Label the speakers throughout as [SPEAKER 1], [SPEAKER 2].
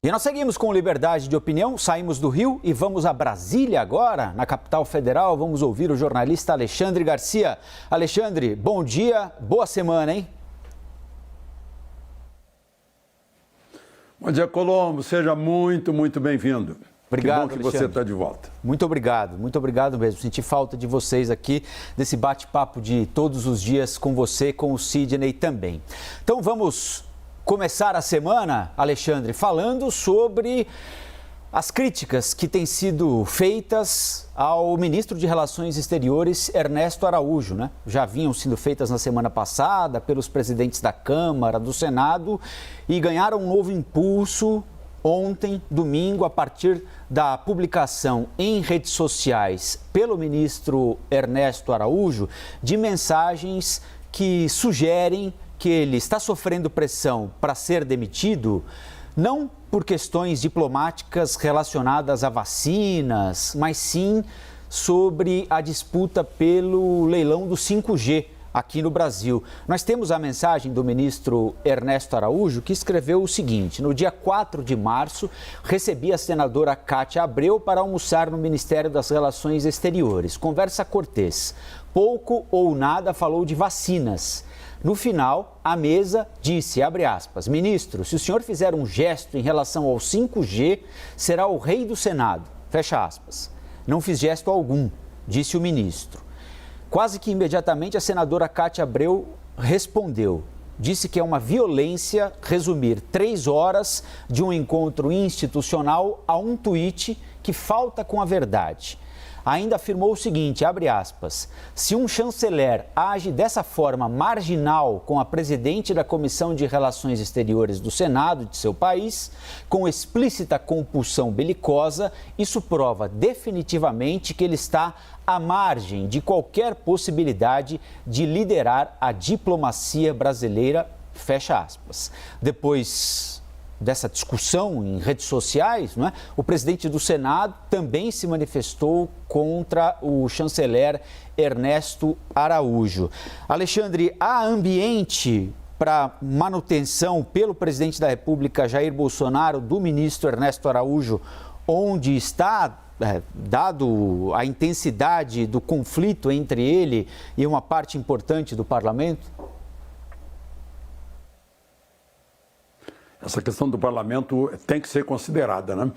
[SPEAKER 1] E nós seguimos com liberdade de opinião, saímos do Rio e vamos a Brasília agora, na capital federal. Vamos ouvir o jornalista Alexandre Garcia. Alexandre, bom dia, boa semana, hein?
[SPEAKER 2] Bom dia, Colombo. Seja muito bem-vindo.
[SPEAKER 1] Obrigado,
[SPEAKER 2] que bom que você está de volta.
[SPEAKER 1] Muito obrigado mesmo. Senti falta de vocês aqui, desse bate-papo de todos os dias com você, com o Sidney também. Então vamos começar a semana, Alexandre, falando sobre as críticas que têm sido feitas ao ministro de Relações Exteriores, Ernesto Araújo, né? Já vinham sido feitas na semana passada pelos presidentes da Câmara, do Senado e ganharam um novo impulso ontem, domingo, a partir da publicação em redes sociais pelo ministro Ernesto Araújo de mensagens que sugerem que ele está sofrendo pressão para ser demitido, não por questões diplomáticas relacionadas a vacinas, mas sim sobre a disputa pelo leilão do 5G aqui no Brasil. Nós temos a mensagem do ministro Ernesto Araújo, que escreveu o seguinte: no dia 4 de março, recebi a senadora Cátia Abreu para almoçar no Ministério das Relações Exteriores. Conversa cortês. Pouco ou nada falou de vacinas. No final, a mesa disse, abre aspas, ministro, se o senhor fizer um gesto em relação ao 5G, será o rei do Senado, fecha aspas. Não fiz gesto algum, disse o ministro. Quase que imediatamente a senadora Cátia Abreu respondeu. Disse que é uma violência resumir 3 horas de um encontro institucional a um tweet que falta com a verdade. Ainda afirmou o seguinte, abre aspas, se um chanceler age dessa forma marginal com a presidente da Comissão de Relações Exteriores do Senado de seu país, com explícita compulsão belicosa, isso prova definitivamente que ele está à margem de qualquer possibilidade de liderar a diplomacia brasileira, fecha aspas. Depois dessa discussão em redes sociais, não é? O presidente do Senado também se manifestou contra o chanceler Ernesto Araújo. Alexandre, há ambiente para manutenção pelo presidente da República, Jair Bolsonaro, do ministro Ernesto Araújo, onde está, dado a intensidade do conflito entre ele e uma parte importante do parlamento?
[SPEAKER 2] Essa questão do parlamento tem que ser considerada, né?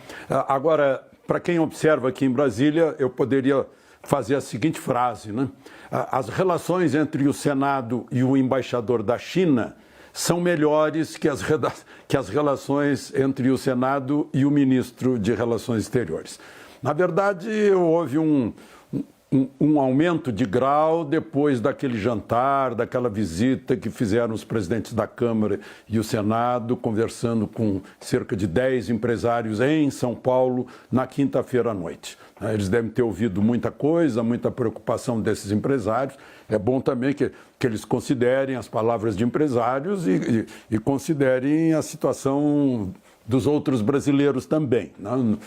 [SPEAKER 2] Agora, para quem observa aqui em Brasília, eu poderia fazer a seguinte frase, né? As relações entre o Senado e o embaixador da China são melhores que as relações entre o Senado e o ministro de Relações Exteriores. Na verdade, houve um aumento de grau depois daquele jantar, daquela visita que fizeram os presidentes da Câmara e o Senado, conversando com cerca de 10 empresários em São Paulo na quinta-feira à noite. Eles devem ter ouvido muita coisa, muita preocupação desses empresários. É bom também que eles considerem as palavras de empresários e considerem a situação dos outros brasileiros também, né?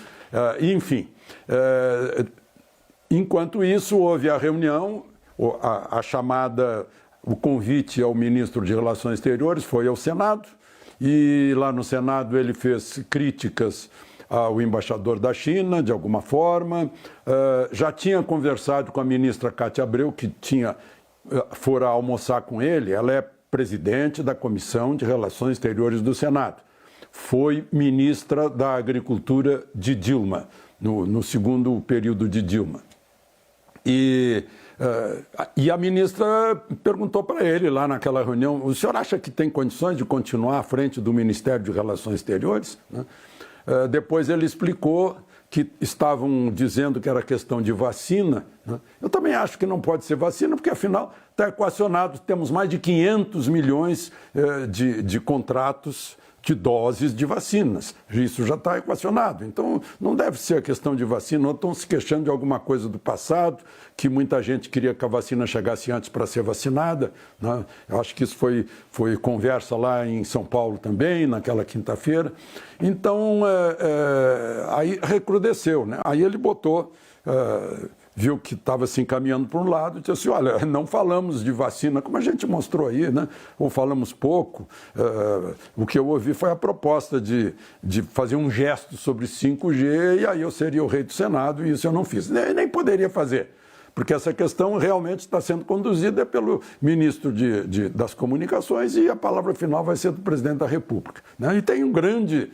[SPEAKER 2] Enfim, enquanto isso, houve a reunião, a chamada, o convite ao ministro de Relações Exteriores foi ao Senado, e lá no Senado ele fez críticas ao embaixador da China, de alguma forma. Já tinha conversado com a ministra Cátia Abreu, que fora almoçar com ele. Ela é presidente da Comissão de Relações Exteriores do Senado. Foi ministra da Agricultura de Dilma, no segundo período de Dilma. E a ministra perguntou para ele lá naquela reunião, o senhor acha que tem condições de continuar à frente do Ministério de Relações Exteriores? Depois ele explicou que estavam dizendo que era questão de vacina. Eu também acho que não pode ser vacina, porque afinal está equacionado, temos mais de 500 milhões de contratos de doses de vacinas. Isso já está equacionado. Então, não deve ser a questão de vacina. Não estão se queixando de alguma coisa do passado, que muita gente queria que a vacina chegasse antes para ser vacinada, né? Eu acho que isso foi conversa lá em São Paulo também, naquela quinta-feira. Então, aí recrudesceu, né? Aí ele botou viu que estava se encaminhando para um lado, disse assim, olha, não falamos de vacina, como a gente mostrou aí, né? Ou falamos pouco. O que eu ouvi foi a proposta de fazer um gesto sobre 5G, e aí eu seria o rei do Senado, e isso eu não fiz. Nem poderia fazer, porque essa questão realmente está sendo conduzida pelo ministro das Comunicações, e a palavra final vai ser do presidente da República, né? E tem um grande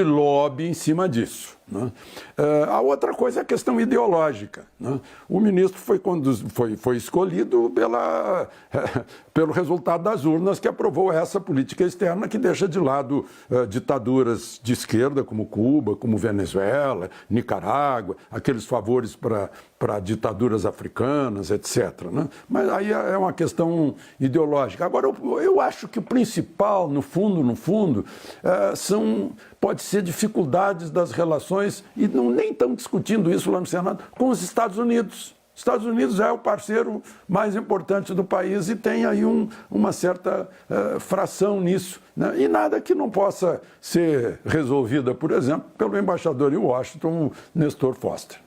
[SPEAKER 2] lobby em cima disso, né? A outra coisa é a questão ideológica, né? O ministro foi escolhido pelo resultado das urnas, que aprovou essa política externa que deixa de lado ditaduras de esquerda, como Cuba, como Venezuela, Nicarágua, aqueles favores para ditaduras africanas, etc., né? Mas aí é uma questão ideológica. Agora, eu acho que o principal, no fundo, pode ser dificuldades das relações, e nem estão discutindo isso lá no Senado, com os Estados Unidos. Os Estados Unidos é o parceiro mais importante do país e tem aí uma certa fração nisso, né? E nada que não possa ser resolvida, por exemplo, pelo embaixador em Washington, o Nestor Foster.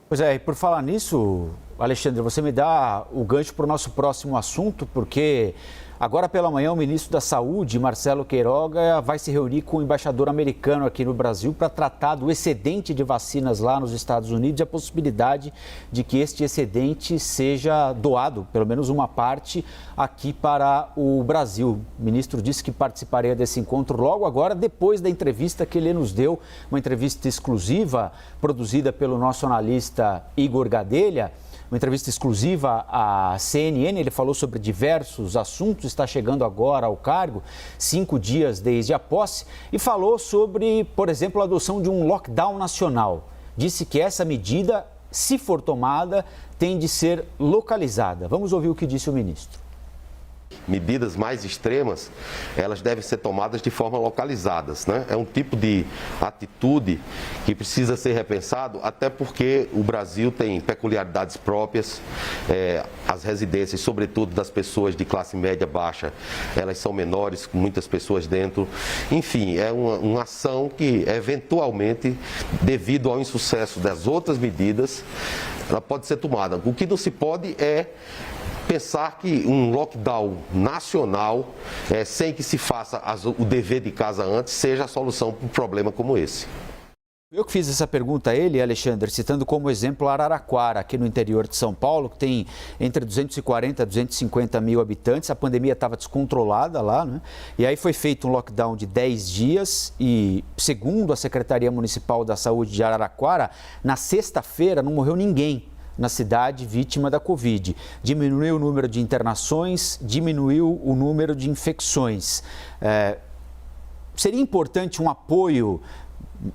[SPEAKER 1] Pois é, e por falar nisso, Alexandre, você me dá o gancho para o nosso próximo assunto, porque agora pela manhã o ministro da Saúde, Marcelo Queiroga, vai se reunir com o embaixador americano aqui no Brasil para tratar do excedente de vacinas lá nos Estados Unidos e a possibilidade de que este excedente seja doado, pelo menos uma parte, aqui para o Brasil. O ministro disse que participaria desse encontro logo agora, depois da entrevista que ele nos deu, uma entrevista exclusiva produzida pelo nosso analista Igor Gadelha. Uma entrevista exclusiva à CNN, ele falou sobre diversos assuntos, está chegando agora ao cargo, 5 dias desde a posse, e falou sobre, por exemplo, a adoção de um lockdown nacional. Disse que essa medida, se for tomada, tem de ser localizada. Vamos ouvir o que disse o ministro.
[SPEAKER 3] Medidas mais extremas, elas devem ser tomadas de forma localizadas, né? É um tipo de atitude que precisa ser repensado, até porque o Brasil tem peculiaridades próprias, as residências, sobretudo das pessoas de classe média baixa, elas são menores, com muitas pessoas dentro. Enfim, é uma ação que, eventualmente, devido ao insucesso das outras medidas, ela pode ser tomada. O que não se pode é pensar que um lockdown nacional, sem que se faça o dever de casa antes, seja a solução para um problema como esse.
[SPEAKER 1] Eu que fiz essa pergunta a ele, Alexandre, citando como exemplo Araraquara, aqui no interior de São Paulo, que tem entre 240 e 250 mil habitantes. A pandemia estava descontrolada lá, né? E aí foi feito um lockdown de 10 dias e, segundo a Secretaria Municipal da Saúde de Araraquara, na sexta-feira não morreu ninguém na cidade vítima da Covid. Diminuiu o número de internações, diminuiu o número de infecções. Seria importante um apoio,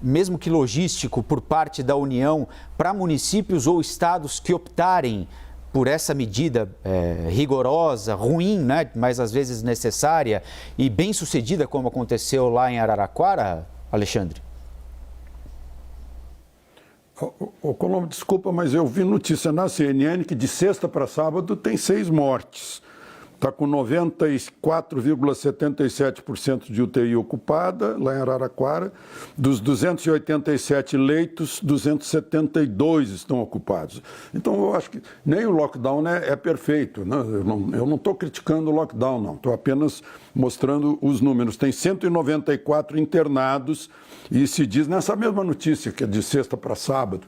[SPEAKER 1] mesmo que logístico, por parte da União para municípios ou estados que optarem por essa medida rigorosa, ruim, né? Mas às vezes necessária e bem sucedida, como aconteceu lá em Araraquara, Alexandre?
[SPEAKER 2] Colombo, desculpa, mas eu vi notícia na CNN que de sexta para sábado tem 6 mortes. Está com 94,77% de UTI ocupada, lá em Araraquara. Dos 287 leitos, 272 estão ocupados. Então, eu acho que nem o lockdown é perfeito, né? Eu não estou criticando o lockdown, não. Estou apenas mostrando os números. Tem 194 internados e se diz nessa mesma notícia, que é de sexta para sábado,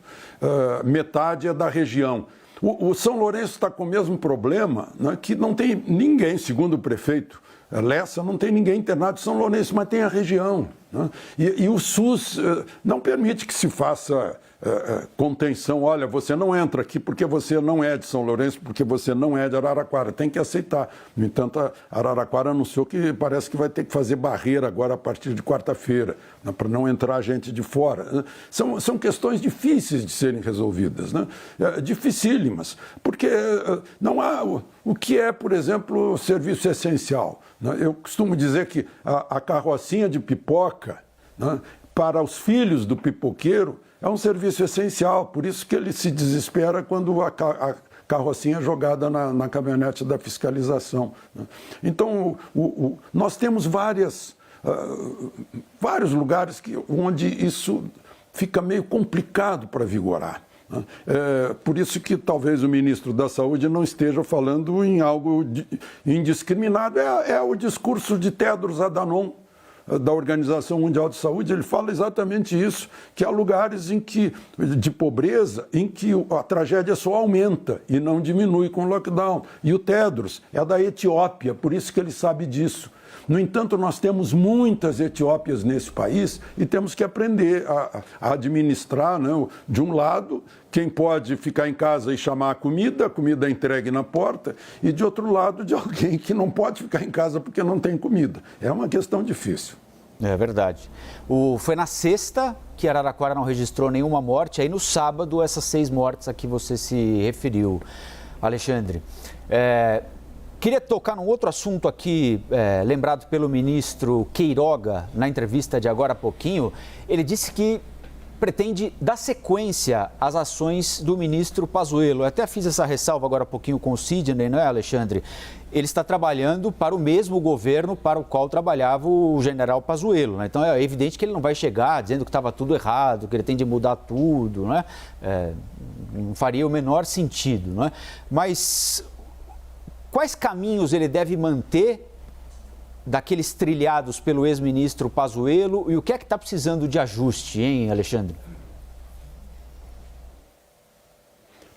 [SPEAKER 2] metade é da região. O São Lourenço está com o mesmo problema, né, que não tem ninguém, segundo o prefeito Lessa, não tem ninguém internado em São Lourenço, mas tem a região, né? E o SUS não permite que se faça contenção. Olha, você não entra aqui porque você não é de São Lourenço, porque você não é de Araraquara. Tem que aceitar. No entanto, a Araraquara anunciou que parece que vai ter que fazer barreira agora a partir de quarta-feira, né, para não entrar gente de fora. São questões difíceis de serem resolvidas, né? Dificílimas, porque não há o que é, por exemplo, serviço essencial. Eu costumo dizer que a carrocinha de pipoca, né, para os filhos do pipoqueiro, é um serviço essencial, por isso que ele se desespera quando a carrocinha é jogada na caminhonete da fiscalização, né? Então, nós temos vários lugares onde isso fica meio complicado para vigorar. Por isso que talvez o ministro da Saúde não esteja falando em algo indiscriminado. É o discurso de Tedros Adhanom, da Organização Mundial de Saúde. Ele fala exatamente isso, que há lugares de pobreza em que a tragédia só aumenta e não diminui com o lockdown. E o Tedros é da Etiópia, por isso que ele sabe disso. No entanto, nós temos muitas Etiópias nesse país e temos que aprender a administrar, né? De um lado, quem pode ficar em casa e chamar a comida é entregue na porta, e de outro lado, de alguém que não pode ficar em casa porque não tem comida. É uma questão difícil.
[SPEAKER 1] É verdade. Foi na sexta que Araraquara não registrou nenhuma morte, aí no sábado essas 6 mortes a que você se referiu, Alexandre. Queria tocar num outro assunto aqui, lembrado pelo ministro Queiroga, na entrevista de agora há pouquinho. Ele disse que pretende dar sequência às ações do ministro Pazuello. Eu até fiz essa ressalva agora há pouquinho com o Sidney, não é, Alexandre? Ele está trabalhando para o mesmo governo para o qual trabalhava o general Pazuello, né? Então é evidente que ele não vai chegar dizendo que estava tudo errado, que ele tem de mudar tudo, né? Não faria o menor sentido, não é? Mas quais caminhos ele deve manter daqueles trilhados pelo ex-ministro Pazuello, e o que é que está precisando de ajuste, hein, Alexandre?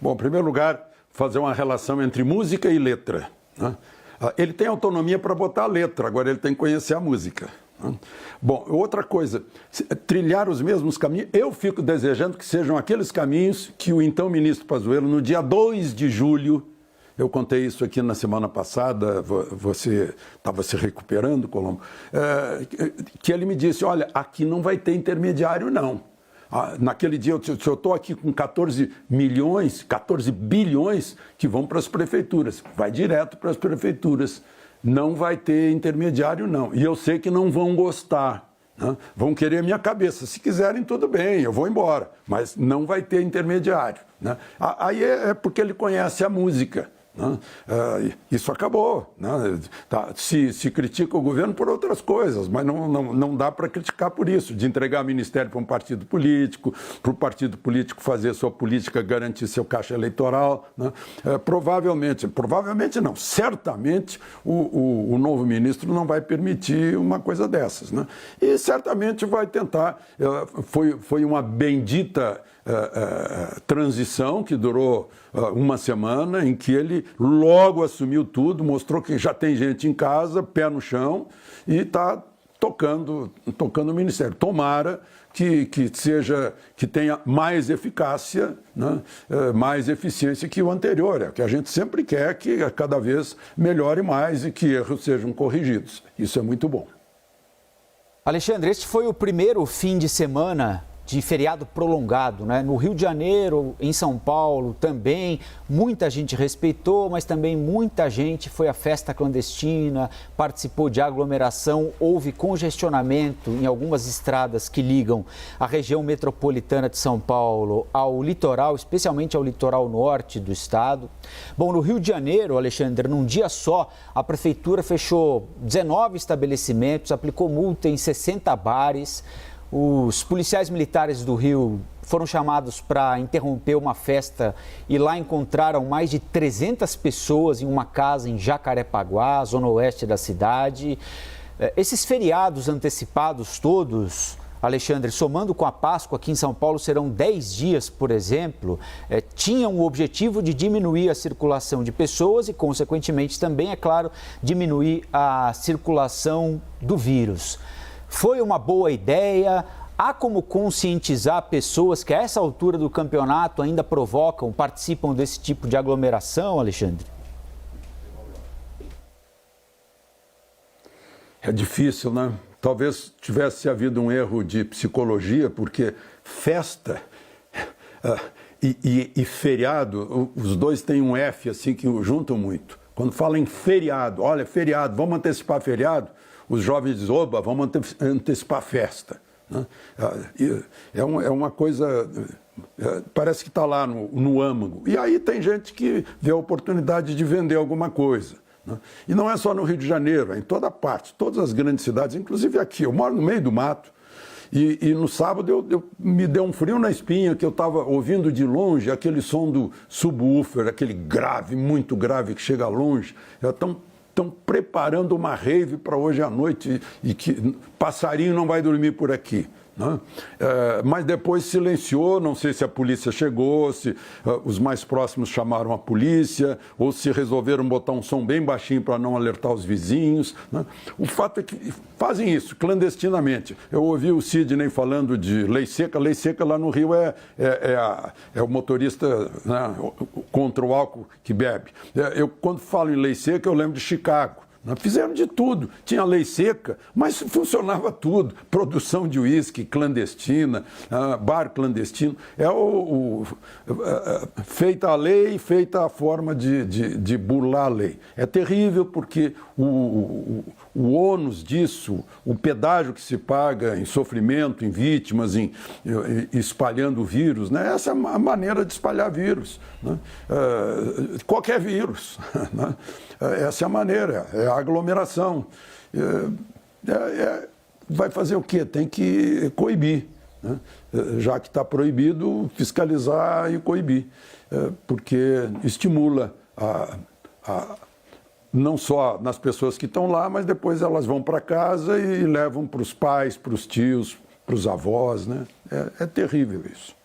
[SPEAKER 2] Bom, em primeiro lugar, fazer uma relação entre música e letra, né? Ele tem autonomia para botar a letra, agora ele tem que conhecer a música, né? Bom, outra coisa, trilhar os mesmos caminhos, eu fico desejando que sejam aqueles caminhos que o então ministro Pazuello, no dia 2 de julho, eu contei isso aqui na semana passada, você estava se recuperando, Colombo, que ele me disse, olha, aqui não vai ter intermediário, não. Naquele dia, eu estou aqui com 14 bilhões que vão para as prefeituras, vai direto para as prefeituras, não vai ter intermediário, não. E eu sei que não vão gostar, né? Vão querer a minha cabeça. Se quiserem, tudo bem, eu vou embora, mas não vai ter intermediário, né? Aí é porque ele conhece a música. Isso acabou, né? Se critica o governo por outras coisas, mas não dá para criticar por isso, de entregar ministério para um partido político, para o partido político fazer sua política, garantir seu caixa eleitoral, né? Provavelmente não, certamente o novo ministro não vai permitir uma coisa dessas, né? E certamente vai tentar, foi uma bendita transição que durou uma semana, em que ele logo assumiu tudo, mostrou que já tem gente em casa, pé no chão, e está tocando o ministério. Tomara que tenha mais eficácia, né? Mais eficiência que o anterior. É o que a gente sempre quer, que cada vez melhore mais e que erros sejam corrigidos. Isso é muito bom.
[SPEAKER 1] Alexandre, este foi o primeiro fim de semana de feriado prolongado, né? No Rio de Janeiro, em São Paulo também, muita gente respeitou, mas também muita gente foi à festa clandestina, participou de aglomeração, houve congestionamento em algumas estradas que ligam a região metropolitana de São Paulo ao litoral, especialmente ao litoral norte do estado. Bom, no Rio de Janeiro, Alexandre, num dia só, a prefeitura fechou 19 estabelecimentos, aplicou multa em 60 bares. Os policiais militares do Rio foram chamados para interromper uma festa e lá encontraram mais de 300 pessoas em uma casa em Jacarepaguá, zona oeste da cidade. Esses feriados antecipados todos, Alexandre, somando com a Páscoa aqui em São Paulo, serão 10 dias, por exemplo, tinham o objetivo de diminuir a circulação de pessoas e, consequentemente, também, é claro, diminuir a circulação do vírus. Foi uma boa ideia? Há como conscientizar pessoas que a essa altura do campeonato ainda participam desse tipo de aglomeração, Alexandre?
[SPEAKER 2] É difícil, né? Talvez tivesse havido um erro de psicologia, porque festa e feriado, os dois têm um F assim que juntam muito. Quando fala em feriado, olha, feriado, vamos antecipar feriado? Os jovens dizem, oba, vamos antecipar a festa, né? É uma coisa, parece que está lá no âmago. E aí tem gente que vê a oportunidade de vender alguma coisa, né? E não é só no Rio de Janeiro, é em toda parte, todas as grandes cidades, inclusive aqui. Eu moro no meio do mato E no sábado me deu um frio na espinha, que eu estava ouvindo de longe aquele som do subwoofer, aquele grave, muito grave, que chega longe. Estão preparando uma rave para hoje à noite e que passarinho não vai dormir por aqui. Né? Mas depois silenciou, não sei se a polícia chegou, se os mais próximos chamaram a polícia, ou se resolveram botar um som bem baixinho para não alertar os vizinhos. Né? O fato é que fazem isso clandestinamente. Eu ouvi o Sidney falando de lei seca lá no Rio é o motorista, né, contra o álcool que bebe. Eu, quando falo em lei seca, eu lembro de Chicago. Fizeram de tudo, tinha lei seca, mas funcionava tudo. Produção de uísque clandestina, bar clandestino. Feita a lei, feita a forma de burlar a lei. É terrível porque o ônus disso, o pedágio que se paga em sofrimento, em vítimas, em espalhando o vírus, né? Essa é a maneira de espalhar vírus. Né? Qualquer vírus. Né? Essa é a maneira, é a aglomeração. Vai fazer o quê? Tem que coibir. Né? Já que está proibido, fiscalizar e coibir. Porque estimula não só nas pessoas que estão lá, mas depois elas vão para casa e levam para os pais, para os tios, para os avós. Né? É terrível isso.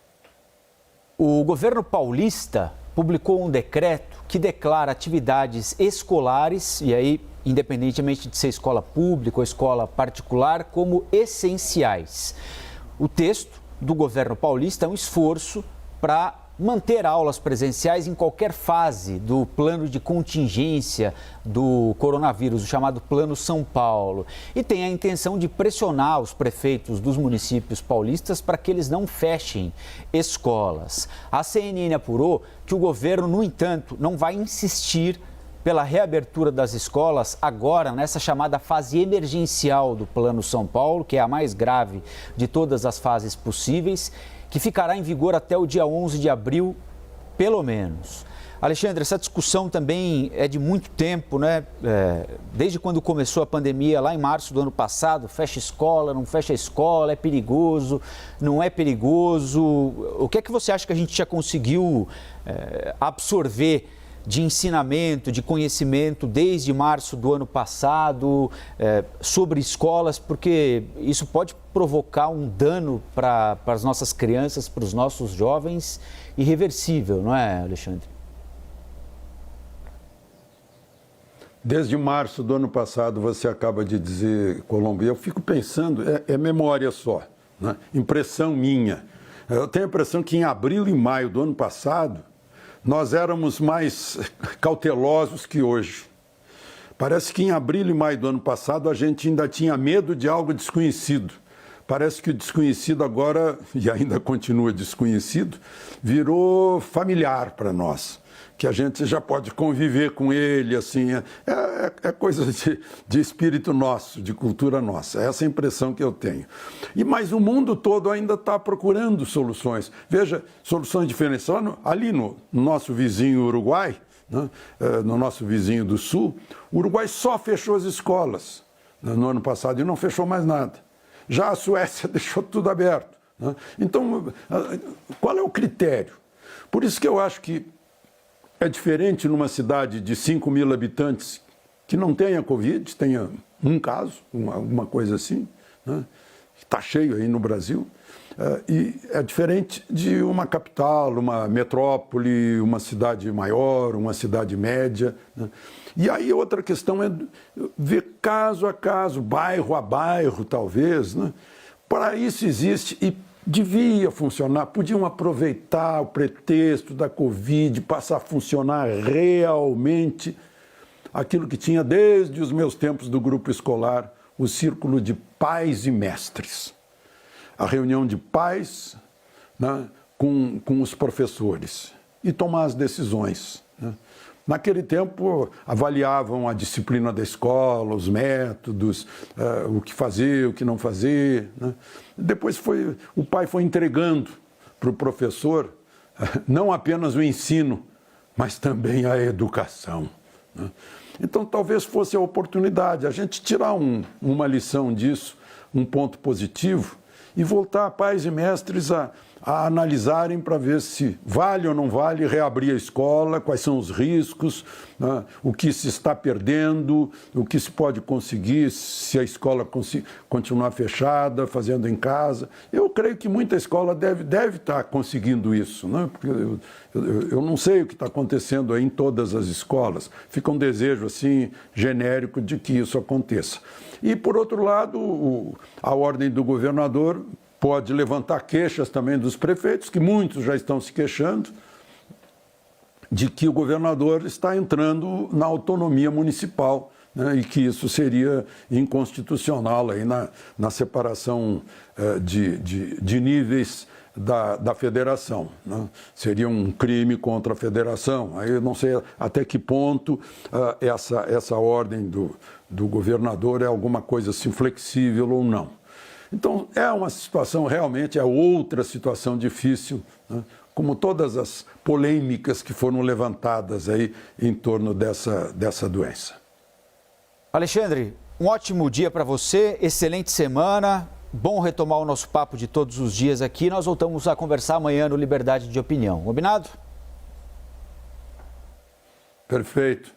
[SPEAKER 1] O governo paulista publicou um decreto que declara atividades escolares, e aí, independentemente de ser escola pública ou escola particular, como essenciais. O texto do governo paulista é um esforço para manter aulas presenciais em qualquer fase do plano de contingência do coronavírus, o chamado Plano São Paulo. E tem a intenção de pressionar os prefeitos dos municípios paulistas para que eles não fechem escolas. A CNN apurou que o governo, no entanto, não vai insistir pela reabertura das escolas agora, nessa chamada fase emergencial do Plano São Paulo, que é a mais grave de todas as fases possíveis, que ficará em vigor até o dia 11 de abril, pelo menos. Alexandre, essa discussão também é de muito tempo, né? Desde quando começou a pandemia, lá em março do ano passado, fecha escola, não fecha escola, é perigoso, não é perigoso. O que é que você acha que a gente já conseguiu absorver de ensinamento, de conhecimento desde março do ano passado sobre escolas, porque isso pode provocar um dano para as nossas crianças, para os nossos jovens, irreversível, não é, Alexandre?
[SPEAKER 2] Desde março do ano passado, você acaba de dizer, Colombo, eu fico pensando, é memória só, né? Impressão minha. Eu tenho a impressão que em abril e maio do ano passado, nós éramos mais cautelosos que hoje. Parece que em abril e maio do ano passado a gente ainda tinha medo de algo desconhecido. Parece que o desconhecido agora, e ainda continua desconhecido, virou familiar para nós. Que a gente já pode conviver com ele, assim, é coisa de espírito nosso, de cultura nossa. Essa é a impressão que eu tenho. Mas o mundo todo ainda está procurando soluções. Veja, soluções diferentes. Ali no nosso vizinho Uruguai, né, no nosso vizinho do Sul, o Uruguai só fechou as escolas no ano passado e não fechou mais nada. Já a Suécia deixou tudo aberto. Né? Então, qual é o critério? Por isso que eu acho que é diferente numa cidade de 5 mil habitantes que não tenha Covid, tenha um caso, alguma coisa assim, né? Está cheio aí no Brasil, e é diferente de uma capital, uma metrópole, uma cidade maior, uma cidade média. Né? E aí outra questão é ver caso a caso, bairro a bairro, talvez. Né? Para isso existe e devia funcionar, podiam aproveitar o pretexto da Covid, passar a funcionar realmente aquilo que tinha desde os meus tempos do grupo escolar, o círculo de pais e mestres. A reunião de pais, né, com os professores e tomar as decisões. Né? Naquele tempo, avaliavam a disciplina da escola, os métodos, o que fazer, o que não fazer. Né? Depois o pai foi entregando para o professor não apenas o ensino, mas também a educação. Né? Então, talvez fosse a oportunidade, a gente tirar uma lição disso, um ponto positivo, e voltar pais e mestres a analisarem para ver se vale ou não vale reabrir a escola, quais são os riscos, né? O que se está perdendo, o que se pode conseguir se a escola continuar fechada, fazendo em casa. Eu creio que muita escola deve estar conseguindo isso, né? Porque eu não sei o que está acontecendo aí em todas as escolas. Fica um desejo assim genérico de que isso aconteça. E, por outro lado, a ordem do governador pode levantar queixas também dos prefeitos, que muitos já estão se queixando, de que o governador está entrando na autonomia municipal, né, e que isso seria inconstitucional aí na separação de níveis da federação, né? Seria um crime contra a federação. Aí eu não sei até que ponto essa ordem do governador é alguma coisa assim flexível ou não. Então, é uma situação, realmente, é outra situação difícil, né? Como todas as polêmicas que foram levantadas aí em torno dessa doença.
[SPEAKER 1] Alexandre, um ótimo dia para você, excelente semana, bom retomar o nosso papo de todos os dias aqui. Nós voltamos a conversar amanhã no Liberdade de Opinião. Combinado?
[SPEAKER 2] Perfeito.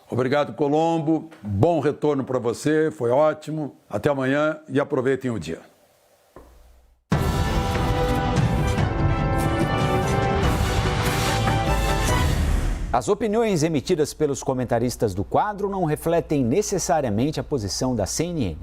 [SPEAKER 2] Obrigado, Colombo. Bom retorno para você, foi ótimo. Até amanhã e aproveitem o dia.
[SPEAKER 1] As opiniões emitidas pelos comentaristas do quadro não refletem necessariamente a posição da CNN.